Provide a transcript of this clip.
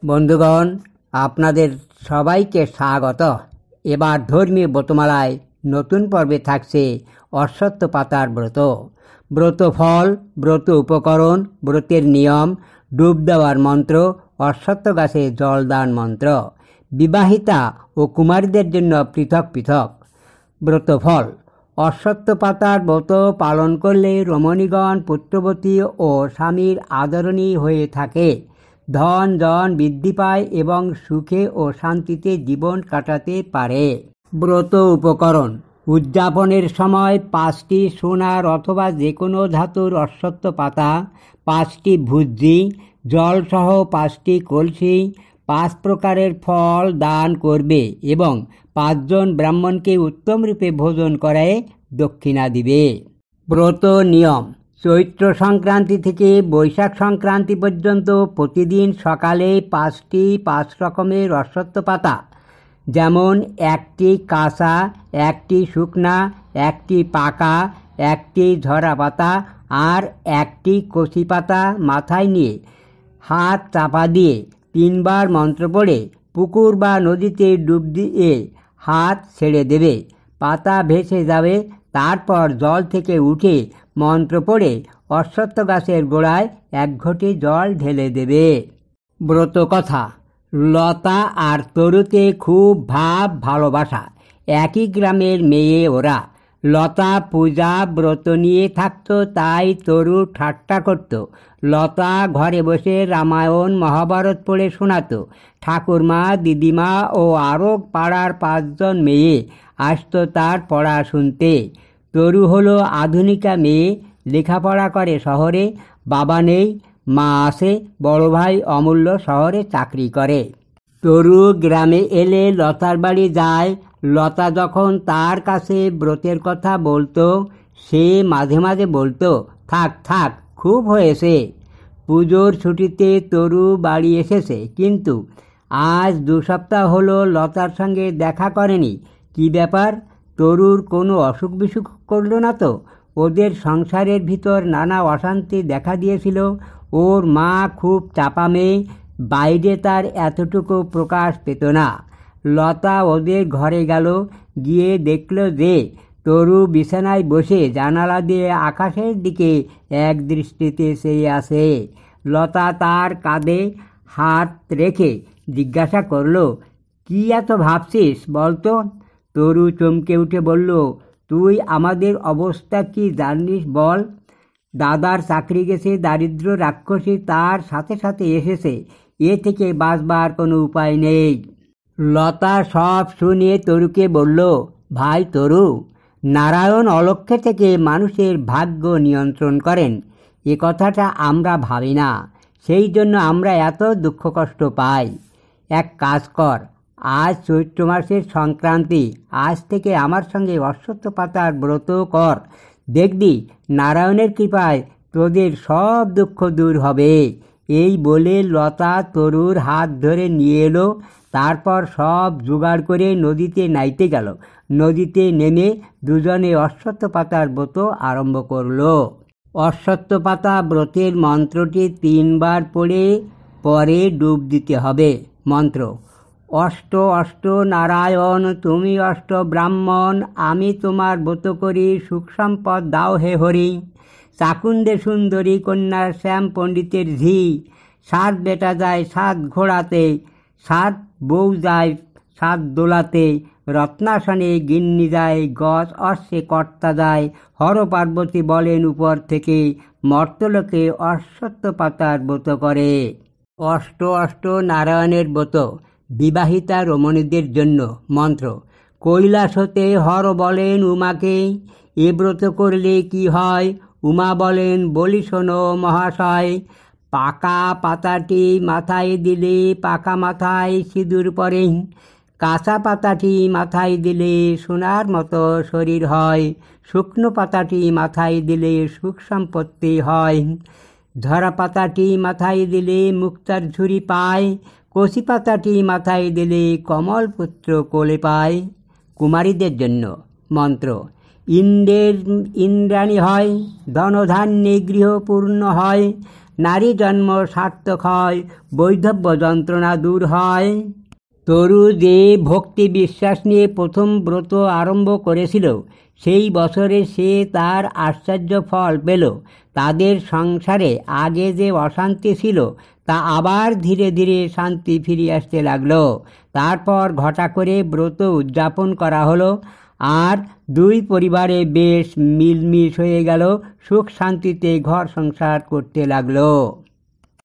বন্ধুগণ, আপনাদের সবাইকে স্বাগত। এবার ধর্মীয় ব্রতমালায় নতুন পর্বে থাকছে অশ্বত্থ পাতার ব্রত। ব্রত ফল, ব্রত উপকরণ, ব্রতের নিয়ম, ডুব দেওয়ার মন্ত্র, অশ্বত্থ গাছে জলদান মন্ত্র, বিবাহিতা ও কুমারীদের জন্য পৃথক পৃথক ব্রত ফল। অশ্বত্থ পাতার ব্রত পালন করলে রমণীগণ পুত্রবতী ও স্বামীর আদরণী হয়ে থাকে, ধন জন বৃদ্ধি পায় এবং সুখে ও শান্তিতে জীবন কাটাতে পারে। ব্রত উপকরণ: উদযাপনের সময় 5টি সোনার অথবা যে কোনো ধাতুর অশ্বত্থ পাতা, 5টি ভুজি, জলসহ 5টি কলসি, 5 প্রকারের ফল দান করবে এবং 5 জন ব্রাহ্মণকে উত্তম রূপে ভোজন করায় দক্ষিণা দিবে। ব্রত নিয়ম: চৈত্র সংক্রান্তি থেকে বৈশাখ সংক্রান্তি পর্যন্ত প্রতিদিন সকালে 5টি 5 রকমের অশ্বত্থ পাতা, যেমন 1টি কাঁচা, 1টি শুকনা, 1টি পাকা, 1টি ঝরা পাতা আর 1টি কচি পাতা মাথায় নিয়ে হাত চাপা দিয়ে 3 বার মন্ত্র পড়ে পুকুর বা নদীতে ডুব দিয়ে হাত ছেড়ে দেবে। পাতা ভেসে যাবে। তারপর জল থেকে উঠে মন্ত্র পড়ে অশ্বত্থ গাছের গোড়ায় 1 ঘটি জল ঢেলে দেবে। ব্রত কথা: লতা আর তরুকে খুব ভালোবাসা। একই গ্রামের মেয়ে ওরা। লতা পূজা ব্রত নিয়ে থাকতো, তাই তরু ঠাট্টা করত। লতা ঘরে বসে রামায়ণ মহাভারত পড়ে শোনাতো। ঠাকুরমা, দিদিমা ও আরও পাড়ার 5 জন মেয়ে আসতো তার পড়া শুনতে। তরু হলো আধুনিকা মেয়ে, লেখাপড়া করে শহরে। বাবা নেই, মা আছে, বড় ভাই অমূল্য শহরে চাকরি করে। তরু গ্রামে এলে লতার বাড়ি যায়। লতা যখন তার কাছে ব্রতের কথা বলতো, সে মাঝে মাঝে বলতো, থাক থাক, খুব হয়েছে। পুজোর ছুটিতে তরু বাড়ি এসেছে, কিন্তু আজ 2 সপ্তাহ হলো লতার সঙ্গে দেখা করেনি। কি ব্যাপার? তরুর কোনো অসুখ বিসুখ করল না তো? ওদের সংসারের ভিতর নানা অশান্তি দেখা দিয়েছিল। ওর মা খুব চাপা মেয়ে, বাইরে তার এতটুকু প্রকাশ পেত না। লতা ওদের ঘরে গেল, গিয়ে দেখল যে তরু বিছানায় বসে জানালা দিয়ে আকাশের দিকে এক দৃষ্টিতে চেয়ে আছে। লতা তার কাঁধে হাত রেখে জিজ্ঞাসা করল, কি এত ভাবছিস বলতো? তরু চমকে উঠে বলল, তুই আমাদের অবস্থা কি জানিস বল? দাদার চাকরি গেছে, দারিদ্র রাক্ষসী তার সাথে সাথে এসেছে। এ থেকে বাঁচবার কোনো উপায় নেই। লতা সব শুনে তরুকে বলল, ভাই তরু, নারায়ণ অলক্ষ্যে থেকে মানুষের ভাগ্য নিয়ন্ত্রণ করেন, এ কথাটা আমরা ভাবি না। সেই জন্য আমরা এত দুঃখ কষ্ট পাই। এক কাজ কর, আজ চৈত্র মাসের সংক্রান্তি, আজ থেকে আমার সঙ্গে অশ্বত্থ পাতার ব্রত কর। দেখবি নারায়ণের কৃপায় তোদের সব দুঃখ দূর হবে। এই বলে লতা তরুর হাত ধরে নিয়ে এলো। তারপর সব জোগাড় করে নদীতে নাইতে গেল। নদীতে নেমে দুজনে অশ্বত্থ পাতার ব্রত আরম্ভ করলো। অশ্বত্থ পাতা ব্রতের মন্ত্রটি 3 বার পড়ে পরে ডুব দিতে হবে। মন্ত্র: অষ্ট অষ্ট নারায়ণ, তুমি অষ্ট ব্রাহ্মণ, আমি তোমার ব্রত করি, সুখ সম্পদ দাও হে হরি। চাকুন্দে সুন্দরী কন্যা শ্যাম পণ্ডিতের ঝি, 7 বেটা যায় 7 ঘোড়াতে, 7 বউ যায় 7 দোলাতে, রত্নাসনে গিন্নি যায়, গজ অশ্বে কর্তা যায়, হর পার্বতী বলেন উপর থেকে, মর্তলোকে অশ্বত্থ পাতার ব্রত করে। অষ্ট অষ্ট নারায়ণের ব্রত বিবাহিতা রমণীদের জন্য। মন্ত্র: কৈলাস হতে হর বলেন উমাকে, এ ব্রত করলে কি হয়? উমা বলেন, বলি শোনো মহাশয়। পাকা পাতাটি মাথায় দিলে পাকা মাথায় সিঁদুর পরে, কাঁচা পাতাটি মাথায় দিলে সোনার মতো শরীর হয়, শুকনো পাতাটি মাথায় দিলে সুখ সম্পত্তি হয়, ঝরা পাতাটি মাথায় দিলে মুক্তার ঝুরি পায়, কচি পাতাটি মাথায় দিলে কমল পুত্র কোলে পায়। কুমারীদের জন্য। মন্ত্র: ইন্দ্রাণী হয়, ধনধান্যে গৃহ পূর্ণ হয়, নারী জন্ম সার্থক হয়, বৈধব্য যন্ত্রণা দূর হয়। তরু যে ভক্তি বিশ্বাস নিয়ে প্রথম ব্রত আরম্ভ করেছিল, সেই বছরে সে তার আশ্চর্য ফল পেল। তাদের সংসারে আগে যে অশান্তি ছিল তা আবার ধীরে ধীরে শান্তি ফিরে আসতে লাগলো। তারপর ঘটা করে ব্রত উদযাপন করা হলো, আর দুই পরিবারে বেশ মিলমিশ হয়ে গেল, সুখ শান্তিতে ঘর সংসার করতে লাগলো।